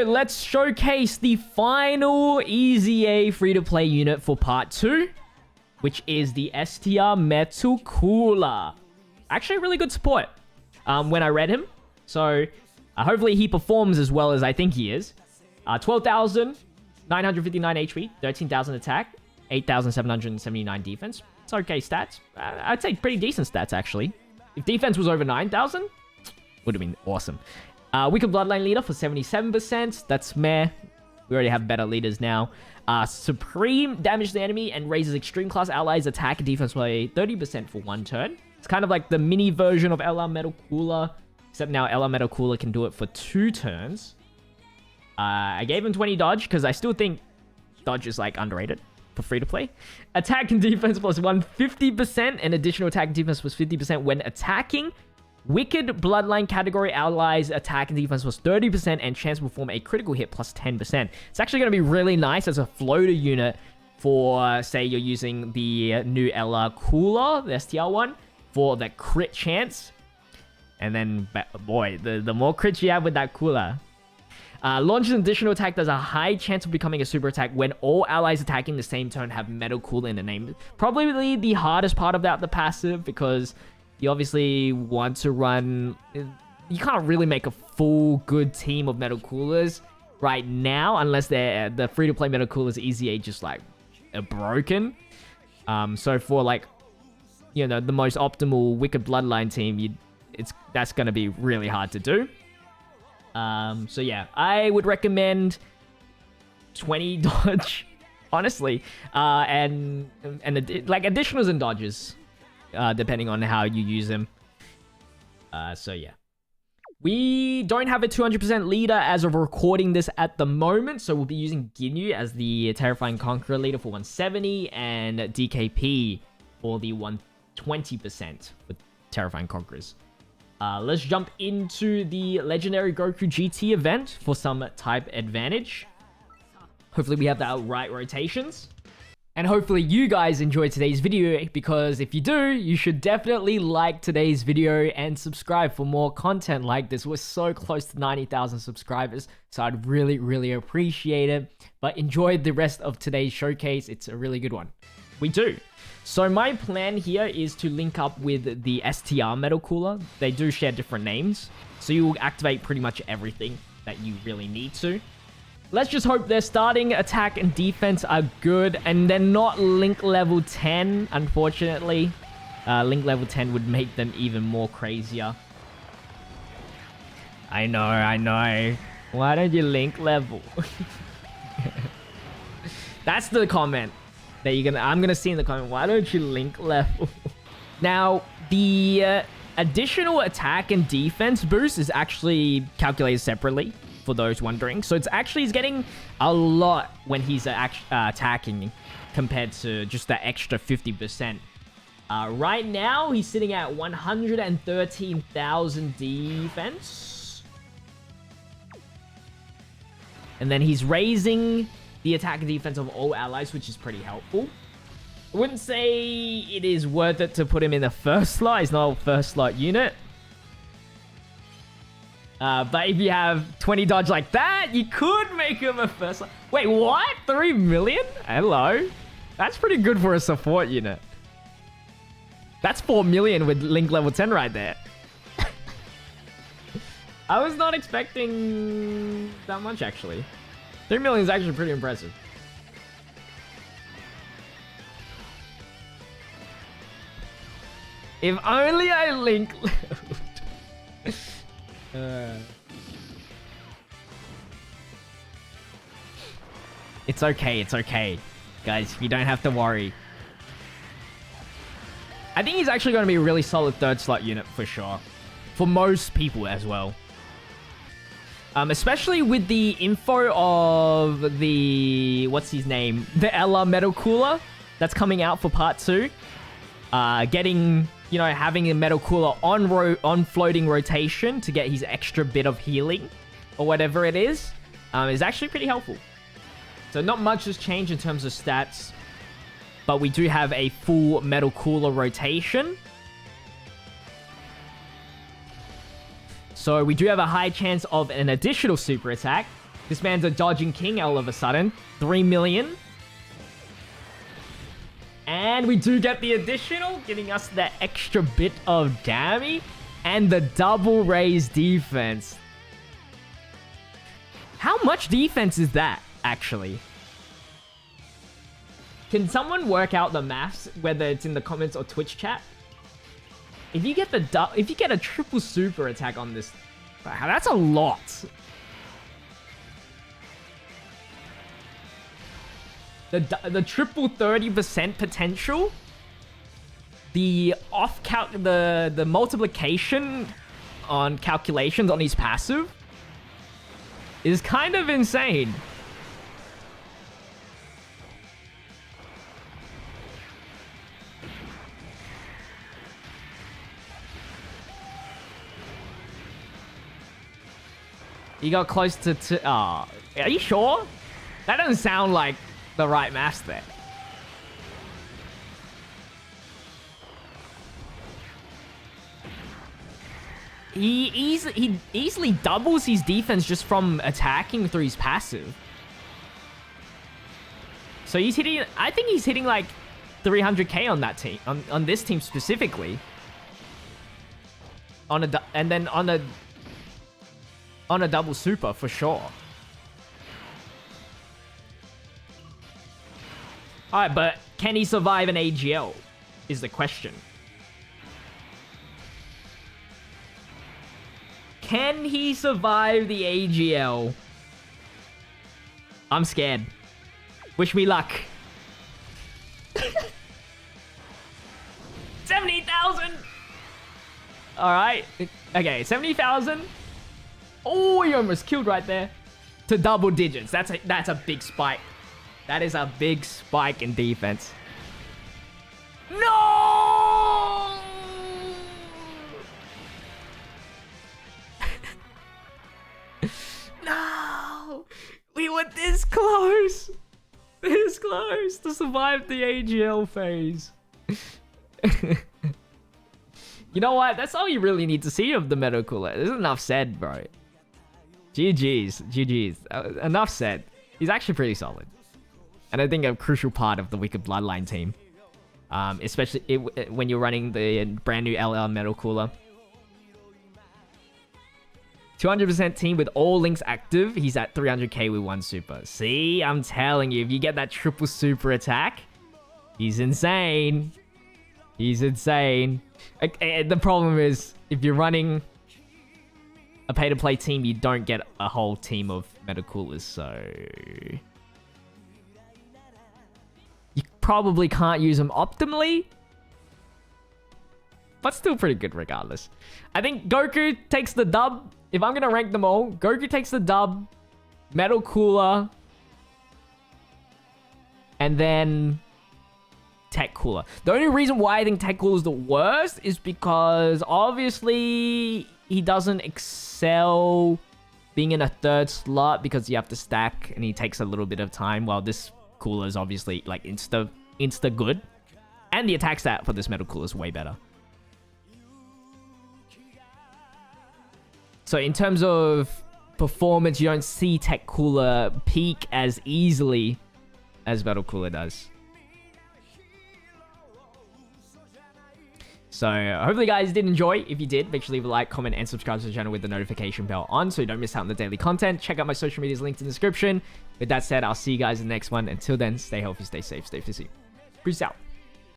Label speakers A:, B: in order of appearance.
A: let's showcase the final EZA free-to-play unit for part 2, which is the STR Metal Cooler. Actually, really good support when I read him. So, hopefully he performs as well as I think he is. 12,959 HP, 13,000 attack, 8,779 defense. It's okay stats. I'd say pretty decent stats, actually. If defense was over 9,000, would have been awesome. Wicked Bloodline Leader for 77%. That's meh. We already have better leaders now. Supreme damage to the enemy and raises extreme class allies attack and defense by 30% for 1 turn. It's kind of like the mini version of LR Metal Cooler, except now LR Metal Cooler can do it for 2 turns. I gave him 20 dodge because I still think dodge is like underrated for free to play. Attack and defense plus 150% and additional attack and defense plus 50% when attacking. Wicked Bloodline category allies attack and defense plus 30% and chance to perform a critical hit plus 10%. It's actually going to be really nice as a floater unit for, say, you're using the new LR Cooler, the STR one, for the crit chance. And then, boy, the more crits you have with that Cooler. Launches an additional attack. There's a high chance of becoming a super attack when all allies attacking the same turn have Metal Cooler in the name. Probably the hardest part about the passive, because you obviously want to run... You can't really make a full good team of Metal Coolers right now, unless the free-to-play Metal Coolers EZA just like are broken. So for like, you know, the most optimal Wicked Bloodline team, that's going to be really hard to do. So yeah, I would recommend 20 dodge, honestly, and like additionals and dodges, depending on how you use them. So yeah, we don't have a 200% leader as of recording this at the moment, so we'll be using Ginyu as the Terrifying Conqueror leader for 170 and DKP for the 120% with Terrifying Conquerors. Let's jump into the Legendary Goku GT event for some type advantage. Hopefully we have the right rotations. And hopefully you guys enjoyed today's video, because if you do, you should definitely like today's video and subscribe for more content like this. We're so close to 90,000 subscribers, so I'd really, really appreciate it. But enjoy the rest of today's showcase. It's a really good one. We do. So my plan here is to link up with the STR Metal Cooler. They do share different names, so you will activate pretty much everything that you really need to. Let's just hope their starting attack and defense are good, and they're not Link level 10, unfortunately. Link level 10 would make them even more crazier. I know. Why don't you Link level? That's the comment that I'm gonna see in the comment. Why don't you Link level? Now, the additional attack and defense boost is actually calculated separately, for those wondering. So he's getting a lot when he's attacking compared to just the extra 50%. Right now, he's sitting at 113,000 defense. And then he's raising the attack and defense of all allies, which is pretty helpful. I wouldn't say it is worth it to put him in the first slot. He's not a first slot unit. But if you have 20 dodge like that, you could make him a first slot. Wait, what? 3 million? Hello? That's pretty good for a support unit. That's 4 million with Link level 10 right there. I was not expecting that much, actually. 3 million is actually pretty impressive. If only I Link leveled. It's okay. Guys, you don't have to worry. I think he's actually going to be a really solid 3rd slot unit for sure. For most people as well. Especially with the info of the... What's his name? The LR Metal Cooler that's coming out for part 2. Getting... You know, having a Metal Cooler on floating rotation to get his extra bit of healing, or whatever it is actually pretty helpful. So not much has changed in terms of stats, but we do have a full Metal Cooler rotation. So we do have a high chance of an additional super attack, This man's a dodging king all of a sudden. 3 million. And we do get the additional, giving us that extra bit of damage. And the double raise defense. How much defense is that, actually? Can someone work out the maths, whether it's in the comments or Twitch chat? If you get a triple super attack on this, that's a lot. The triple 30% potential, the the multiplication on calculations on his passive is kind of insane. He got close to... are you sure? That doesn't sound like the right maths there. He easily doubles his defense just from attacking through his passive. So he's hitting... I think he's hitting like 300k on that team. On this team specifically. And then on a double super for sure. Alright, but can he survive an AGL? Is the question. Can he survive the AGL? I'm scared. Wish me luck. 70,000! Alright. Okay, 70,000. Oh, he almost killed right there. To double digits. That's a big spike. That is a big spike in defense. No! No! We were this close. This close to survive the AGL phase. You know what? That's all you really need to see of the Metal Cooler. There's enough said, bro. GG's. GG's. Enough said. He's actually pretty solid. And I think a crucial part of the Wicked Bloodline team. Especially when you're running the brand new LL Metal Cooler. 200% team with all links active. He's at 300k with one super. See? I'm telling you, if you get that triple super attack, he's insane. He's insane. The problem is, if you're running a pay-to-play team, you don't get a whole team of Metal Coolers, so... you probably can't use them optimally. But still pretty good regardless. I think Goku takes the dub. If I'm going to rank them all, Goku takes the dub. Metal Cooler. And then... Tech Cooler. The only reason why I think Tech Cooler is the worst is because obviously he doesn't excel being in a third slot because you have to stack and he takes a little bit of time, while this cooler is obviously like insta good. And the attack stat for this Metal Cooler is way better. So in terms of performance, you don't see Tech Cooler peak as easily as Metal Cooler does. So, hopefully you guys did enjoy. If you did, make sure to leave a like, comment, and subscribe to the channel with the notification bell on so you don't miss out on the daily content. Check out my social medias linked in the description. With that said, I'll see you guys in the next one. Until then, stay healthy, stay safe, stay fishy. Peace out.